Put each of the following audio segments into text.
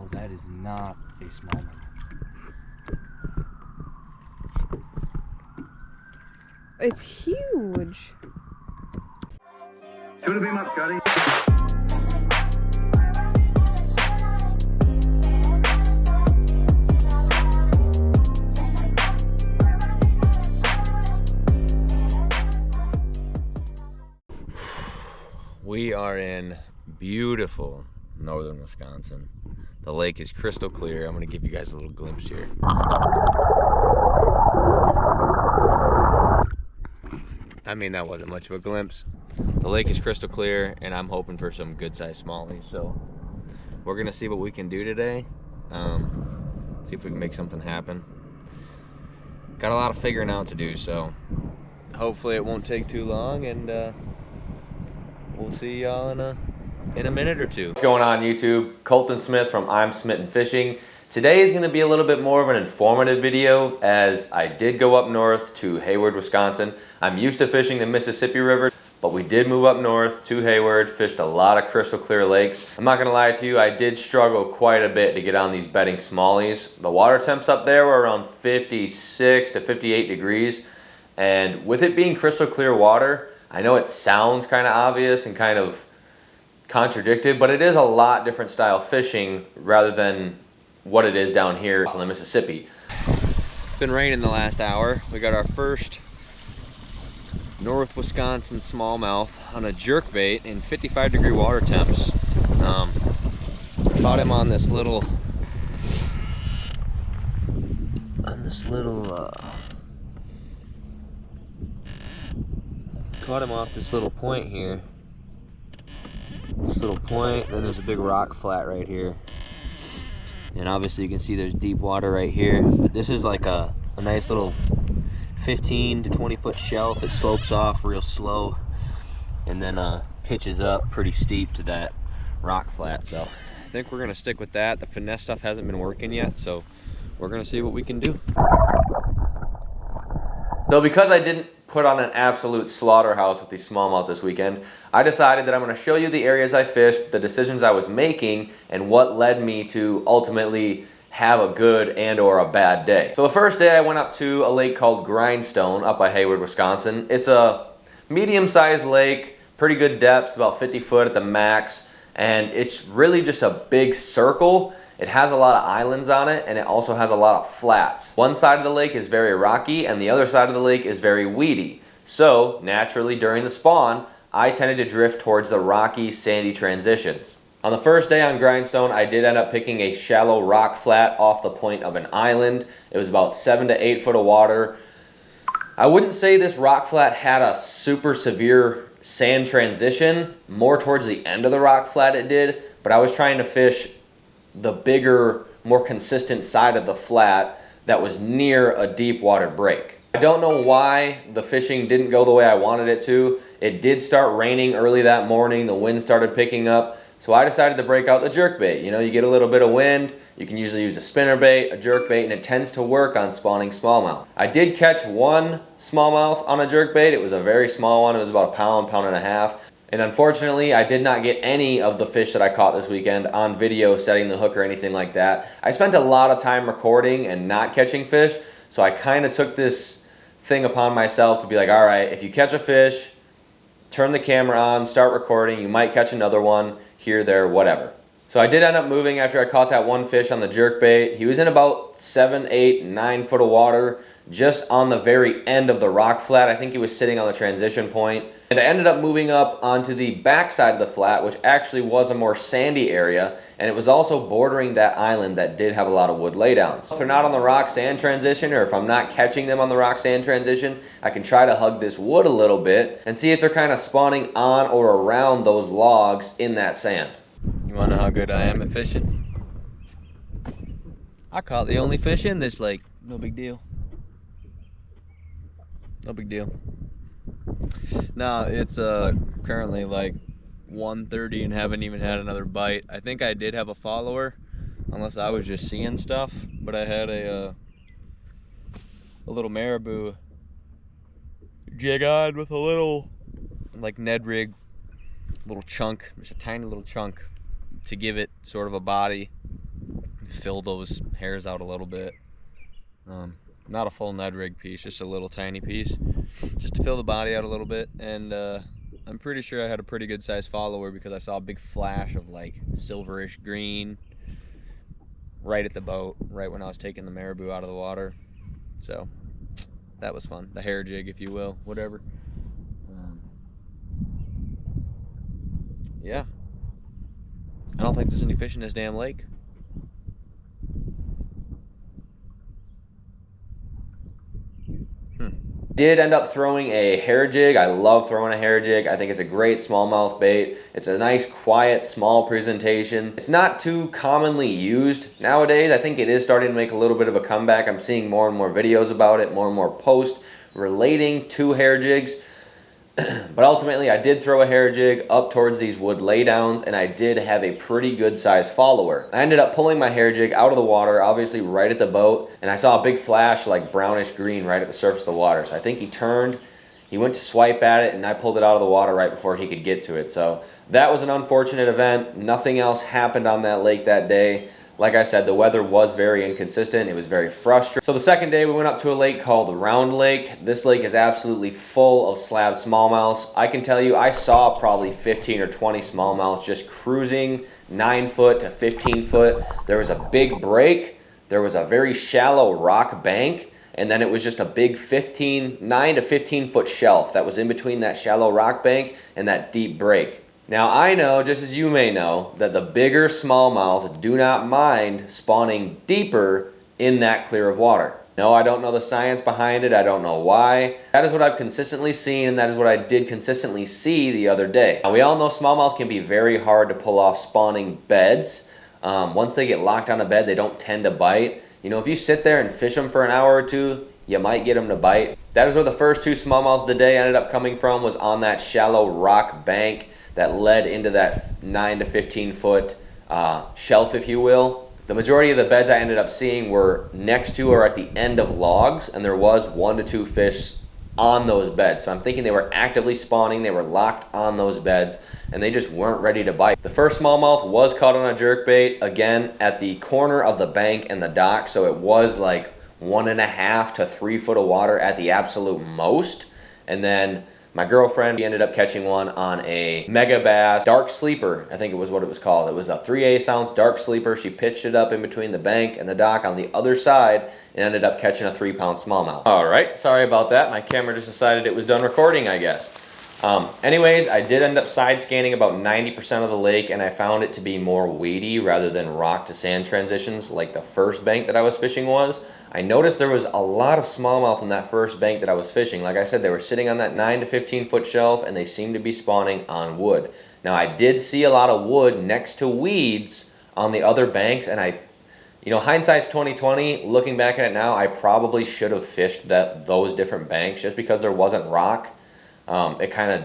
Oh, that is not a smallmouth. It's huge. It's gonna be Musky. We are in beautiful northern Wisconsin. The lake is crystal clear. I'm gonna give you guys a little glimpse here. I mean, that wasn't much of a glimpse. The lake is crystal clear and I'm hoping for some good sized smallies. So we're gonna see what we can do today. See if we can make something happen. Got a lot of figuring out to do, so hopefully it won't take too long, and we'll see y'all in a minute or two. What's going on, YouTube? Colton Smith from I'm Smitten Fishing. Today is gonna be a little bit more of an informative video, as I did go up north to Hayward, Wisconsin. I'm used to fishing the Mississippi River, but we did move up north to Hayward, fished a lot of crystal clear lakes. I'm not gonna lie to you, I did struggle quite a bit to get on these bedding smallies. The water temps up there were around 56 to 58 degrees, and with it being crystal clear water, I know it sounds kind of obvious and kind of contradicted, but it is a lot different style fishing rather than what it is down here in the Mississippi. It's been raining the last hour. We got our first North Wisconsin smallmouth on a jerkbait in 55-degree water temps. Caught him on this little, caught him off this little point here. This little point, then there's a big rock flat right here. And obviously you can see there's deep water right here. But this is like a nice little 15 to 20 foot shelf. It slopes off real slow and then pitches up pretty steep to that rock flat. So I think we're gonna stick with that. The finesse stuff hasn't been working yet, so we're gonna see what we can do. So because I didn't put on an absolute slaughterhouse with these smallmouth this weekend, I decided that I'm going to show you the areas I fished, the decisions I was making, and what led me to ultimately have a good and or a bad day. So the first day I went up to a lake called Grindstone up by Hayward, Wisconsin. It's a medium-sized lake, pretty good depths, about 50 foot at the max, and it's really just a big circle. It has a lot of islands on it, and it also has a lot of flats. One side of the lake is very rocky, and the other side of the lake is very weedy. So, naturally, during the spawn, I tended to drift towards the rocky, sandy transitions. On the first day on Grindstone, I did end up picking a shallow rock flat off the point of an island. It was about 7 to 8 foot of water. I wouldn't say this rock flat had a super severe sand transition. More towards the end of the rock flat it did, but I was trying to fish the bigger, more consistent side of the flat that was near a deep water break. I don't know why the fishing didn't go the way I wanted it to. It did start raining early that morning, the wind started picking up, so I decided to break out the jerkbait. You know, you get a little bit of wind, you can usually use a spinnerbait, a jerkbait, and it tends to work on spawning smallmouth. I did catch one smallmouth on a jerkbait. It was a very small one, it was about a pound, pound and a half. And unfortunately, I did not get any of the fish that I caught this weekend on video setting the hook or anything like that. I spent a lot of time recording and not catching fish, so I kind of took this thing upon myself to be like, all right, if you catch a fish, turn the camera on, start recording, you might catch another one, here, there, whatever. So I did end up moving after I caught that one fish on the jerkbait. He was in about 7, 8, 9 foot of water, just on the very end of the rock flat. I think he was sitting on the transition point. And I ended up moving up onto the back side of the flat, which actually was a more sandy area, and it was also bordering that island that did have a lot of wood laydowns. If they're not on the rock sand transition, or if I'm not catching them on the rock sand transition, I can try to hug this wood a little bit and see if they're kind of spawning on or around those logs in that sand. You wanna know how good I am at fishing? I caught the only fish in this lake. No big deal. No big deal. No, it's currently like 1:30 and haven't even had another bite. I think I did have a follower, unless I was just seeing stuff, but I had a little marabou jig on with a little like Ned rig, little chunk, just a tiny little chunk to give it sort of a body. fill those hairs out a little bit. Not a full Ned rig piece, just a little tiny piece, just to fill the body out a little bit. And I'm pretty sure I had a pretty good sized follower because I saw a big flash of like silverish green right at the boat, right when I was taking the marabou out of the water. So that was fun. The hair jig, if you will, whatever. Yeah. I don't think there's any fish in this damn lake. Did end up throwing a hair jig. I love throwing a hair jig. I think it's a great smallmouth bait. It's a nice, quiet, small presentation. It's not too commonly used nowadays. I think it is starting to make a little bit of a comeback. I'm seeing more and more videos about it, more and more posts relating to hair jigs. But ultimately, I did throw a hair jig up towards these wood laydowns, and I did have a pretty good sized follower. I ended up pulling my hair jig out of the water, obviously right at the boat, and I saw a big flash like brownish green right at the surface of the water. So I think he turned, he went to swipe at it, and I pulled it out of the water right before he could get to it. So that was an unfortunate event. Nothing else happened on that lake that day. Like I said, the weather was very inconsistent. It was very frustrating. So the second day we went up to a lake called Round Lake. This lake is absolutely full of slab smallmouths. I can tell you I saw probably 15 or 20 smallmouths just cruising 9 foot to 15 foot. There was a big break. There was a very shallow rock bank. And then it was just a big 9 to 15 foot shelf that was in between that shallow rock bank and that deep break. Now I know, just as you may know, that the bigger smallmouth do not mind spawning deeper in that clear of water. No, I don't know the science behind it. I don't know why. That is what I've consistently seen, and that is what I did consistently see the other day. Now we all know smallmouth can be very hard to pull off spawning beds. Once they get locked on a bed, they don't tend to bite. You know, if you sit there and fish them for an hour or two, you might get them to bite. That is where the first 2 smallmouth of the day ended up coming from, was on that shallow rock bank that led into that 9 to 15 foot shelf, if you will. The majority of the beds I ended up seeing were next to or at the end of logs, and there was 1 to 2 fish on those beds. So I'm thinking they were actively spawning, they were locked on those beds, and they just weren't ready to bite. The first smallmouth was caught on a jerkbait, again, at the corner of the bank and the dock, so it was like 1.5 to 3 foot of water at the absolute most. And then my girlfriend, she ended up catching one on a mega bass dark sleeper, I think it was what it was called. It was a 3/8 ounce dark sleeper. She pitched it up in between the bank and the dock on the other side and ended up catching a 3-pound smallmouth. All right, sorry about that. My camera just decided it was done recording, I guess. Anyways, I did end up side scanning about 90% of the lake, and I found it to be more weedy rather than rock to sand transitions like the first bank that I was fishing was. I noticed there was a lot of smallmouth in that first bank that I was fishing. Like I said, they were sitting on that 9 to 15 foot shelf, and they seemed to be spawning on wood. Now I did see a lot of wood next to weeds on the other banks, and you know, hindsight's 20/20. Looking back at it now, I probably should have fished those different banks just because there wasn't rock. It kind of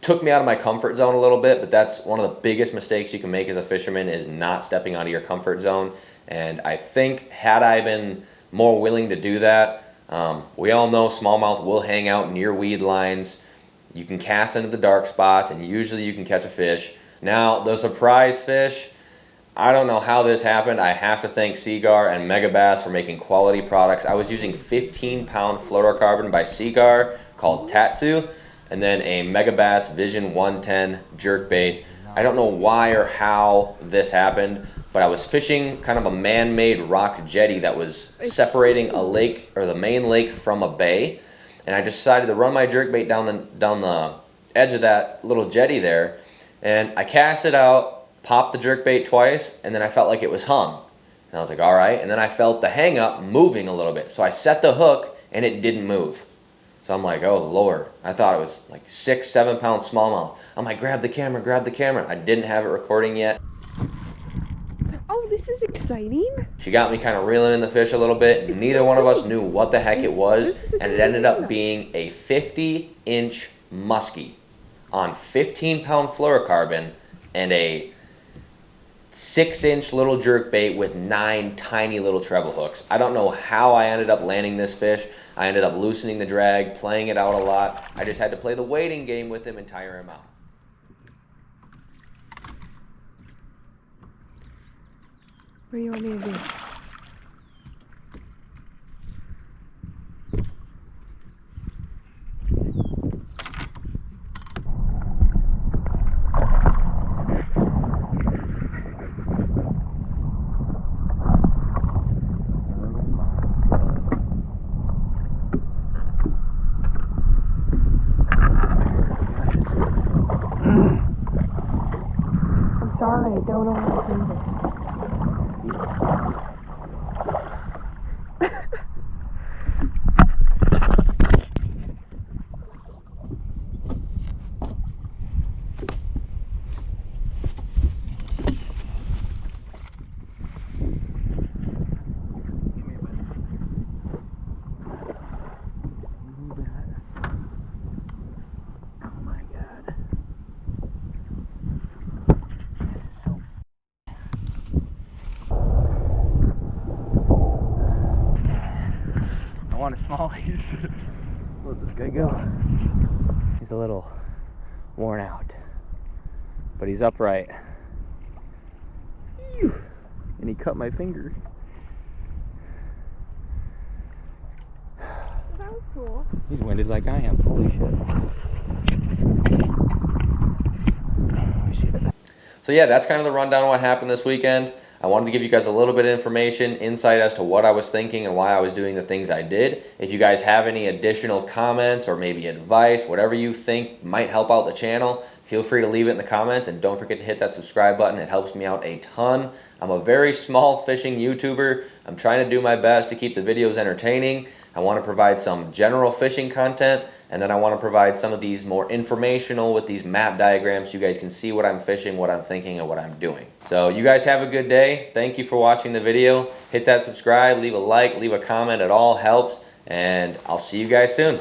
took me out of my comfort zone a little bit, but that's one of the biggest mistakes you can make as a fisherman, is not stepping out of your comfort zone. And I think had I been more willing to do that, we all know smallmouth will hang out near weed lines. You can cast into the dark spots, and usually you can catch a fish. Now, the surprise fish, I don't know how this happened. I have to thank Seagar and Megabass for making quality products. I was using 15-pound fluorocarbon by Seagar called Tatsu, and then a Megabass Vision 110 jerkbait. I don't know why or how this happened, but I was fishing kind of a man-made rock jetty that was separating a lake, or the main lake, from a bay, and I decided to run my jerkbait down the edge of that little jetty there, and I cast it out, popped the jerkbait twice, and then I felt like it was hung, and I was like, all right, and then I felt the hang-up moving a little bit, so I set the hook, and it didn't move. So I'm like, oh Lord, I thought it was like 6-7 pound smallmouth. I'm like, grab the camera, grab the camera. I didn't have it recording yet. Oh, this is exciting. She got me kind of reeling in the fish a little bit. Neither one of us knew what the heck it was, and it ended up being a 50-inch musky on 15-pound fluorocarbon and a 6-inch little jerkbait with 9 tiny little treble hooks. I don't know how I ended up landing this fish. I ended up loosening the drag, playing it out a lot. I just had to play the waiting game with him and tire him out. What do you want me to do? I'm sorry, I don't know how to do this. I want a small piece. Let this guy go. He's a little worn out, but he's upright. Phew. And he cut my finger. That was cool. He's winded like I am. Holy shit. So yeah, that's kind of the rundown of what happened this weekend. I wanted to give you guys a little bit of information, insight as to what I was thinking and why I was doing the things I did. If you guys have any additional comments or maybe advice, whatever you think might help out the channel, feel free to leave it in the comments, and don't forget to hit that subscribe button. It helps me out a ton. I'm a very small fishing YouTuber. I'm trying to do my best to keep the videos entertaining. I want to provide some general fishing content, and then I want to provide some of these more informational with these map diagrams so you guys can see what I'm fishing, what I'm thinking, and what I'm doing. So you guys have a good day. Thank you for watching the video. Hit that subscribe, leave a like, leave a comment. It all helps, and I'll see you guys soon.